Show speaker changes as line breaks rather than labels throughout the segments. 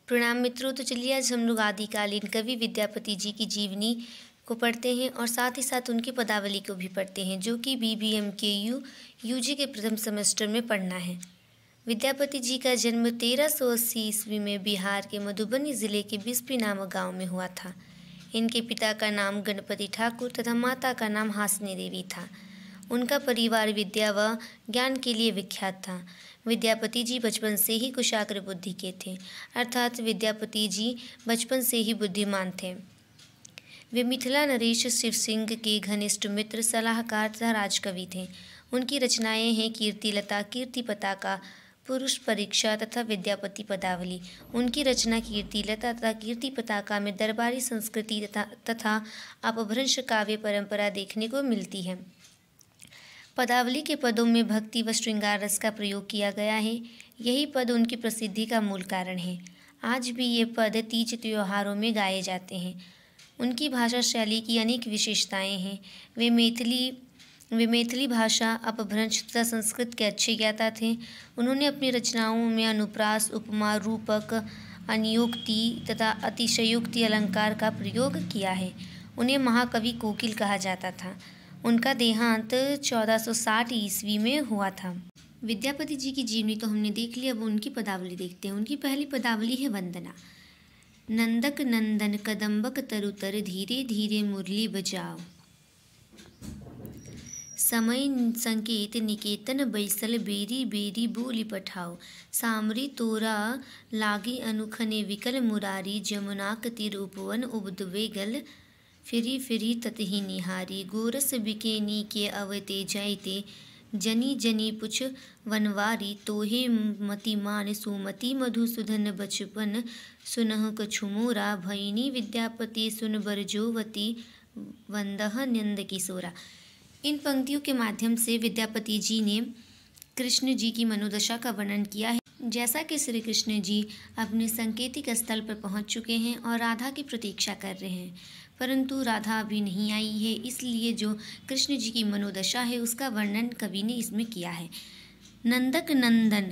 प्रणाम मित्रों। तो चलिए आज हम लोग आदिकालीन कवि विद्यापति जी की जीवनी को पढ़ते हैं और साथ ही साथ उनकी पदावली को भी पढ़ते हैं, जो कि BBMKU UG के प्रथम सेमेस्टर में पढ़ना है। विद्यापति जी का जन्म 1380 ईस्वी में बिहार के मधुबनी जिले के बिस्फी नामक गांव में हुआ था। इनके पिता का नाम गणपति ठाकुर तथा माता का नाम हासनी देवी था। उनका परिवार विद्या व ज्ञान के लिए विख्यात था। विद्यापति जी बचपन से ही कुशाग्र बुद्धि के थे, अर्थात विद्यापति जी बचपन से ही बुद्धिमान थे। वे मिथिला नरेश शिव सिंह के घनिष्ठ मित्र, सलाहकार तथा राजकवि थे। उनकी रचनाएं हैं कीर्तिलता, कीर्ति पताका, पुरुष परीक्षा तथा विद्यापति पदावली। उनकी रचना कीर्तिलता तथा कीर्ति पताका में दरबारी संस्कृति तथा अपभ्रंश काव्य परंपरा देखने को मिलती है। पदावली के पदों में भक्ति व श्रृंगार रस का प्रयोग किया गया है। यही पद उनकी प्रसिद्धि का मूल कारण है। आज भी ये पद तीज त्योहारों में गाए जाते हैं। उनकी भाषा शैली की अनेक विशेषताएं हैं। वे मैथिली भाषा, अपभ्रंश तथा संस्कृत के अच्छे ज्ञाता थे। उन्होंने अपनी रचनाओं में अनुप्रास, उपमा, रूपक, अनियोक्ति तथा अतिशयोक्ति अलंकार का प्रयोग किया है। उन्हें महाकवि कोकिल कहा जाता था। उनका देहांत 1460 ईस्वी में हुआ था। विद्यापति जी की जीवनी तो हमने देख ली, अब उनकी पदावली देखते हैं। उनकी पहली पदावली है वंदना। नंदक नंदन कदम्बक तरुतर, धीरे धीरे मुरली बजाओ। समय संकेत निकेतन बैसल, बेरी बेरी बोली पठाओ। सामरी तोरा लागे अनुखने विकल, मुरारी जमुनाक तीर उपवन उबद्वेगल। फिरी फिरी ततहि निहारी, गोरस बिकेनी के अवते जायते। जनी जनी पुछ वनवारी, तोहे मतिमान सुमति मधुसूदन बचपन। सुनह कछु मोरा, भैनी विद्यापति सुन बरजोवती। वंदह नंद किशोरा। इन पंक्तियों के माध्यम से विद्यापति जी ने कृष्ण जी की मनोदशा का वर्णन किया है। जैसा कि श्री कृष्ण जी अपने संकेतिक स्थल पर पहुंच चुके हैं और राधा की प्रतीक्षा कर रहे हैं, परंतु राधा अभी नहीं आई है, इसलिए जो कृष्ण जी की मनोदशा है उसका वर्णन कवि ने इसमें किया है। नंदक नंदन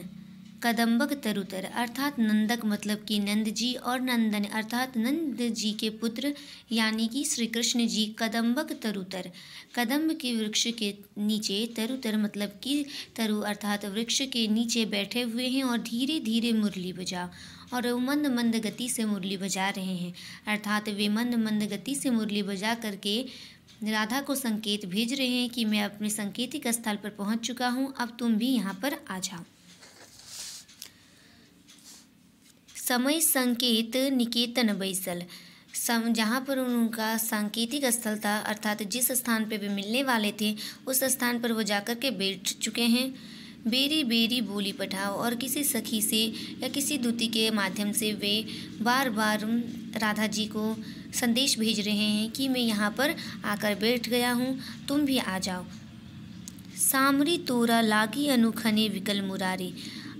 कदम्बक तरुतर, अर्थात नंदक मतलब कि नंद जी, और नंदन अर्थात नंद जी के पुत्र यानी कि श्री कृष्ण जी। कदम्बक तरुतर, कदम्ब के वृक्ष के नीचे, तरुतर मतलब कि तरु अर्थात वृक्ष के नीचे बैठे हुए हैं और धीरे धीरे मुरली बजाओ। और वो मंद मंद गति से मुरली बजा रहे हैं, अर्थात वे मंद मंद गति से मुरली बजा करके राधा को संकेत भेज रहे हैं कि मैं अपने संकेतिक स्थल पर पहुंच चुका हूं, अब तुम भी यहाँ पर आ जाओ। समय संकेत निकेतन बैसल, जहाँ पर उनका सांकेतिक स्थल था, अर्थात जिस स्थान पर वे मिलने वाले थे उस स्थान पर वो जाकर के बैठ चुके हैं। बेरी बेरी बोली पठाओ, और किसी सखी से या किसी दूती के माध्यम से वे बार बार राधा जी को संदेश भेज रहे हैं कि मैं यहाँ पर आकर बैठ गया हूँ, तुम भी आ जाओ। सामरी तोरा लागी अनुखने विकल मुरारी,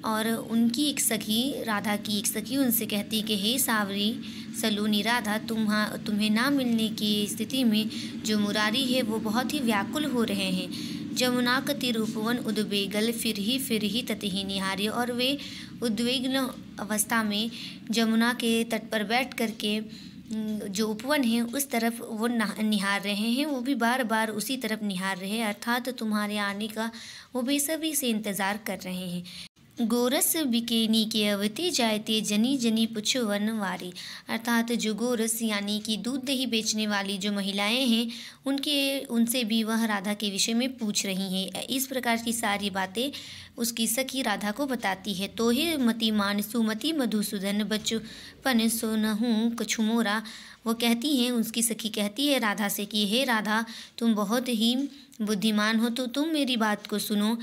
और उनकी एक सखी, राधा की एक सखी उनसे कहती कि हे सावरी सलोनी राधा, तुम्हें ना मिलने की स्थिति में जो मुरारी है वो बहुत ही व्याकुल हो रहे हैं। जमुना का तीर उपवन उद्वेगल, फिर ही ततहि निहारी, और वे उद्वेग्न अवस्था में जमुना के तट पर बैठ करके जो उपवन है उस तरफ वो निहार रहे हैं। वो भी बार बार उसी तरफ निहार रहे हैं, अर्थात तुम्हारे आने का वो बेसब्री से इंतज़ार कर रहे हैं। गोरस बिकेनी के अवते जायते, जनी जनी पुछ वनवारी, अर्थात जो गोरस यानी कि दूध दही बेचने वाली जो महिलाएं हैं उनसे भी वह राधा के विषय में पूछ रही हैं। इस प्रकार की सारी बातें उसकी सखी राधा को बताती है। तोहे मतिमान सुमति मधुसूदन बचपन सुनहु कछु मोरा, वो कहती हैं, उसकी सखी कहती है राधा से कि हे राधा, तुम बहुत ही बुद्धिमान हो, तो तुम मेरी बात को सुनो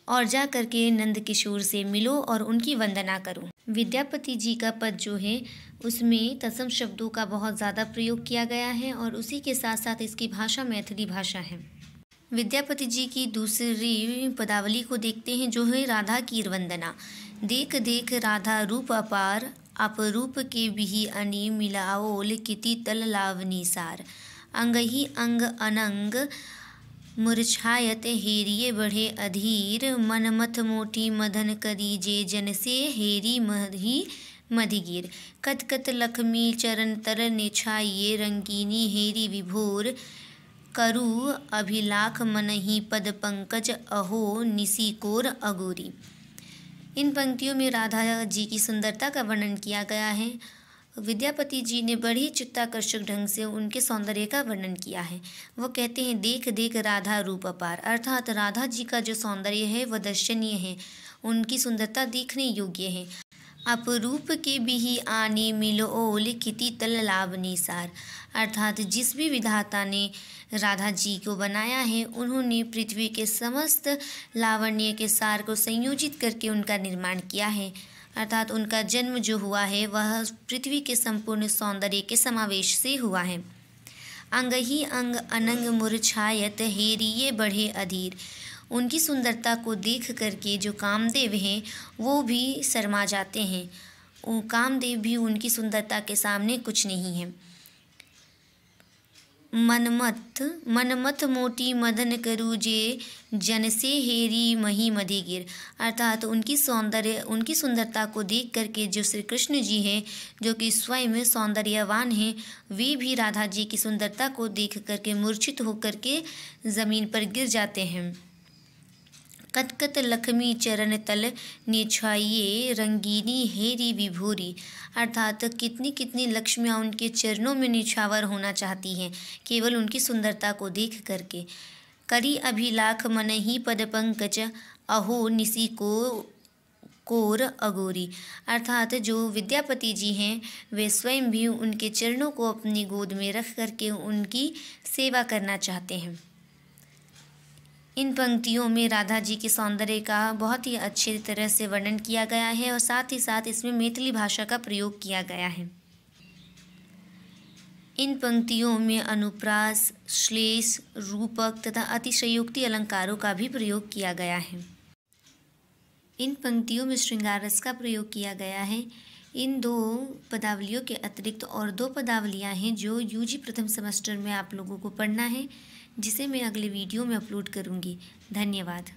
और जा करके नंद किशोर से मिलो और उनकी वंदना करो। विद्यापति जी का पद जो है उसमें तत्सम शब्दों का बहुत ज़्यादा प्रयोग किया गया है और उसी के साथ साथ इसकी भाषा मैथिली भाषा है। विद्यापति जी की दूसरी पदावली को देखते हैं, जो है राधा की वंदना। देख देख राधा रूप अपार, अपरूप के बिही अनि मिलाओल, किति तल लावनी सार। अंग ही अंग अनंग मुरझायत, हेरिये बढ़े अधीर। मन मथ मोटी मदन करी, जे जन से हेरी मही मधिगिर। कतकत लखमी चरण तर नेछाइए रंगीनी हेरी विभोर। करु अभिलाख मनहि पद पंकज अहो निशिकोर अगोरी। इन पंक्तियों में राधा जी की सुंदरता का वर्णन किया गया है। विद्यापति जी ने बड़ी चित्ताकर्षक ढंग से उनके सौंदर्य का वर्णन किया है। वो कहते हैं, देख देख राधा रूप अपार, अर्थात राधा जी का जो सौंदर्य है वह दर्शनीय है, उनकी सुंदरता देखने योग्य है। अपरूप के बिहि आने मिलोल किति तल लाभ निसार, अर्थात जिस भी विधाता ने राधा जी को बनाया है उन्होंने पृथ्वी के समस्त लावण्य के सार को संयोजित करके उनका निर्माण किया है, अर्थात उनका जन्म जो हुआ है वह पृथ्वी के संपूर्ण सौंदर्य के समावेश से हुआ है। अंग ही अंग अनंग मुरझायत हेरिए बढ़े अधीर, उनकी सुंदरता को देख करके जो कामदेव हैं वो भी शर्मा जाते हैं। कामदेव भी उनकी सुंदरता के सामने कुछ नहीं है। मनमथ मोटी मदन करू जे जन से हेरी मही मधिगिर, अर्थात उनकी सुंदरता को देख करके जो श्री कृष्ण जी हैं जो कि स्वयं सौंदर्यवान हैं, वे भी राधा जी की सुंदरता को देख करके मूर्छित होकर के ज़मीन पर गिर जाते हैं। कतकत लक्ष्मी चरण तल निछाइए रंगीनी हेरी विभोरी, अर्थात कितनी कितनी लक्ष्मियाँ उनके चरणों में निछावर होना चाहती हैं केवल उनकी सुंदरता को देख करके। करी अभिलाख मनहि पद पंकज अहो निसी को कोर अगोरी, अर्थात जो विद्यापति जी हैं वे स्वयं भी उनके चरणों को अपनी गोद में रख करके उनकी सेवा करना चाहते हैं। इन पंक्तियों में राधा जी के सौंदर्य का बहुत ही अच्छी तरह से वर्णन किया गया है और साथ ही साथ इसमें मैथिली भाषा का प्रयोग किया गया है। इन पंक्तियों में अनुप्रास, श्लेष, रूपक तथा अतिशयोक्ति अलंकारों का भी प्रयोग किया गया है। इन पंक्तियों में श्रृंगार रस का प्रयोग किया गया है। इन 2 पदावलियों के अतिरिक्त और 2 पदावलियाँ हैं जो यूजी प्रथम सेमेस्टर में आप लोगों को पढ़ना है, जिसे मैं अगले वीडियो में अपलोड करूँगी। धन्यवाद।